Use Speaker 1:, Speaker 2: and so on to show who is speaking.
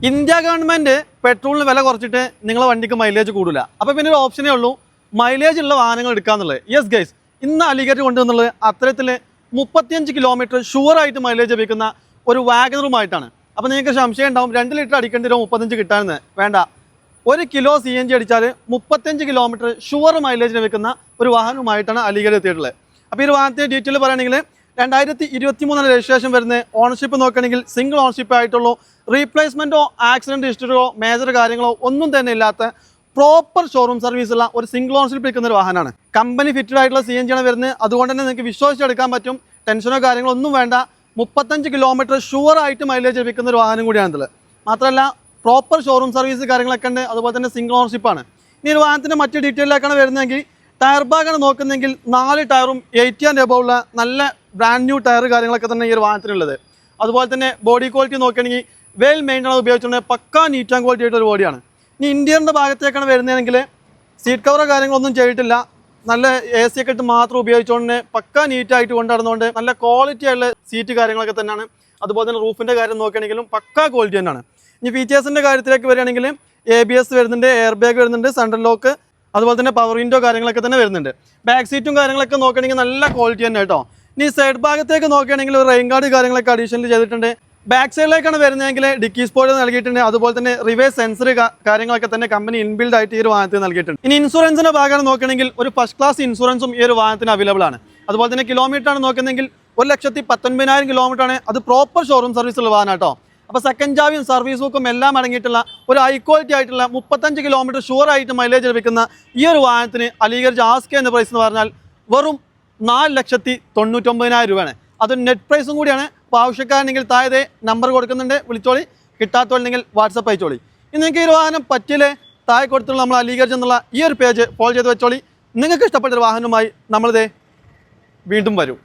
Speaker 1: India government പെട്രോളിന് വില കുറച്ചിട്ട് നിങ്ങളെ വണ്ടിക്ക് മൈലേജ് കൂടില്ല. അപ്പോൾ പിന്നെ ഒരു ഓപ്ഷനേ ഉള്ളൂ, മൈലേജ് ഉള്ള വാഹനങ്ങൾ എടുക്കാന്നുള്ളത്. യെസ് ഗൈസ്, ഇന്ന് അലിഗഡ് കൊണ്ടുവന്നുള്ളത് അത്തരത്തിൽ 35 കിലോമീറ്റർ ഷുവറായിട്ട് മൈലേജ് ലഭിക്കുന്ന ഒരു വാഗണറുമായിട്ടാണ്. അപ്പോൾ നിങ്ങൾക്ക് സംശയം ഉണ്ടാവും 2 ലിറ്റർ അടിക്കേണ്ടി വരും 35 കിട്ടാനെന്ന്. വേണ്ട, 1 കിലോ CNG അടിച്ചാൽ 35 കിലോമീറ്റർ ഷുവർ മൈലേജ് ലഭിക്കുന്ന ഒരു വാഹനവുമായിട്ടാണ് അലിഗഡ് എത്തിയിട്ടുള്ളത്. അപ്പോൾ ഈ ഒരു വാഹനത്തിൻ്റെ ഡീറ്റെയിൽ പറയുകയാണെങ്കിൽ 2023 രജിസ്ട്രേഷൻ വരുന്ന ഓണർഷിപ്പ് നോക്കുകയാണെങ്കിൽ സിംഗിൾ ഓണർഷിപ്പ് ആയിട്ടുള്ളൂ. റീപ്ലേസ്മെൻറ്റോ ആക്സിഡൻറ്റ് ഹിസ്റ്ററിയോ മേജർ കാര്യങ്ങളോ ഒന്നും തന്നെ ഇല്ലാത്ത പ്രോപ്പർ ഷോറൂം സർവീസുള്ള ഒരു സിംഗിൾ ഓണർഷിപ്പ് എടുക്കുന്ന ഒരു വാഹനമാണ്. കമ്പനി ഫിറ്റഡ് ആയിട്ടുള്ള CNG ആണ് വരുന്നത്. അതുകൊണ്ട് തന്നെ നിങ്ങൾക്ക് വിശ്വസിച്ചെടുക്കാൻ പറ്റും. ടെൻഷനോ കാര്യങ്ങളോ ഒന്നും വേണ്ട. 35 കിലോമീറ്റർ ഷുവറായിട്ട് മൈലേജ് ലഭിക്കുന്ന ഒരു വാഹനം കൂടിയാണിത്. മാത്രമല്ല പ്രോപ്പർ ഷോറൂം സർവീസ് കാര്യങ്ങളൊക്കെ ഉണ്ട്. അതുപോലെ തന്നെ സിംഗിൾ ഓണർഷിപ്പാണ്. ഇനി ഒരു വാഹനത്തിൻ്റെ മറ്റ് ഡീറ്റെയിലേക്കാണ് വരുന്നതെങ്കിൽ ടയർ ബാഗാണ് നോക്കുന്നതെങ്കിൽ 4 ടയറും 80 ആൻഡ് എബോവ് ഉള്ള നല്ല ബ്രാൻഡ് ന്യൂ ടയർ കാര്യങ്ങളൊക്കെ തന്നെ ഈ ഒരു വാഹനത്തിനുള്ളത്. അതുപോലെ തന്നെ ബോഡി ക്വാളിറ്റി നോക്കുകയാണെങ്കിൽ വെൽ മെയിൻറ്റൈൻ ഉപയോഗിച്ചുകൊണ്ട് പക്കാ നീറ്റ് ആൻഡ് ക്വാളിറ്റി ആയിട്ടൊരു ബോഡിയാണ്. ഇനി ഇന്ത്യൻ്റെ ഭാഗത്തേക്കാണ് വരുന്നതെങ്കിൽ സീറ്റ് കവറോ കാര്യങ്ങളൊന്നും ചെയ്തിട്ടില്ല. നല്ല AC ഒക്കെ ഇട്ട് മാത്രം ഉപയോഗിച്ചുകൊണ്ട് പക്കാ നീറ്റായിട്ട് കൊണ്ടുനടന്നുകൊണ്ട് നല്ല ക്വാളിറ്റി ആയിട്ടുള്ള സീറ്റ് കാര്യങ്ങളൊക്കെ തന്നെയാണ്. അതുപോലെ തന്നെ റൂഫിൻ്റെ കാര്യം നോക്കുകയാണെങ്കിലും പക്കാ ക്വാളിറ്റി തന്നെയാണ്. ഇനി ഫീച്ചേഴ്സിൻ്റെ കാര്യത്തിലേക്ക് വരികയാണെങ്കിൽ ABS വരുന്നുണ്ട്, എയർ ബാഗ് വരുന്നുണ്ട്, സെൻട്രൽ ലോക്ക്, അതുപോലെ തന്നെ പവർ വിൻഡോ കാര്യങ്ങളൊക്കെ തന്നെ വരുന്നുണ്ട്. ബാക്ക് സീറ്റും കാര്യങ്ങളൊക്കെ നോക്കുകയാണെങ്കിൽ നല്ല ക്വാളിറ്റി തന്നെ കേട്ടോ. ഇനി സൈഡ് ഭാഗത്തേക്ക് നോക്കുകയാണെങ്കിൽ ഒരു റെയിൻ ഗാർഡ് കാര്യങ്ങളൊക്കെ അഡീഷണൽ ചെയ്തിട്ടുണ്ട്. ബാക്ക് സൈഡിലേക്കാണ് വരുന്നതെങ്കിൽ ഡിക്കി സ്പോയിലർ നൽകിയിട്ടുണ്ട്. അതുപോലെ തന്നെ റിവേഴ്സ് സെൻസർ കാര്യങ്ങളൊക്കെ തന്നെ കമ്പനി ഇൻബിൽഡ് ആയിട്ട് ഈ ഒരു വാഹനത്തിന് നൽകിയിട്ടുണ്ട്. ഇനി ഇൻഷുറൻസിന്റെ ഭാഗമാണ് നോക്കുകയാണെങ്കിൽ ഒരു ഫസ്റ്റ് ക്ലാസ് ഇൻഷുറൻസും ഈ ഒരു വാഹനത്തിന് അവൈലബിൾ ആണ്. അതുപോലെ തന്നെ കിലോമീറ്റർ ആണ് നോക്കുന്നതെങ്കിൽ 1,19,000 കിലോമീറ്റർ ആണ്. അത് പ്രോപ്പർ ഷോറൂം സർവീസ് ഉള്ള വാഹനം കേട്ടോ. അപ്പോൾ സെക്കൻഡ് ചാവിയും സർവീസ് ബുക്കും എല്ലാം അടങ്ങിയിട്ടുള്ള ഒരു ഹൈ ക്വാളിറ്റി ആയിട്ടുള്ള 35 കിലോമീറ്റർ ഷുവർ ആയിട്ട് മൈലേജ് ലഭിക്കുന്ന ഈ ഒരു വാഹനത്തിന് അലിഗഡ് ആസ്ക് എന്ന പ്രൈസ് എന്ന് പറഞ്ഞാൽ വെറും 4,99,000 രൂപയാണ്. അതൊരു നെറ്റ് പ്രൈസും കൂടിയാണ്. അപ്പോൾ ആവശ്യക്കാരുണ്ടെങ്കിൽ താഴെ നമ്പർ കൊടുക്കുന്നുണ്ട്, വിളിച്ചോളി. കിട്ടാത്തവരുണ്ടെങ്കിൽ വാട്സപ്പ് അയച്ചോളി. ഇനി നിങ്ങൾക്ക് ഈ ഒരു വാഹനം പറ്റില്ലേ, താഴെ കൊടുത്തുള്ള നമ്മൾ അലിഗഡ് എന്നുള്ള ഈ ഒരു പേജ് ഫോളോ ചെയ്ത് വെച്ചോളി. നിങ്ങൾക്ക് ഇഷ്ടപ്പെട്ട ഒരു വാഹനവുമായി നമ്മളിതേ വീണ്ടും വരും.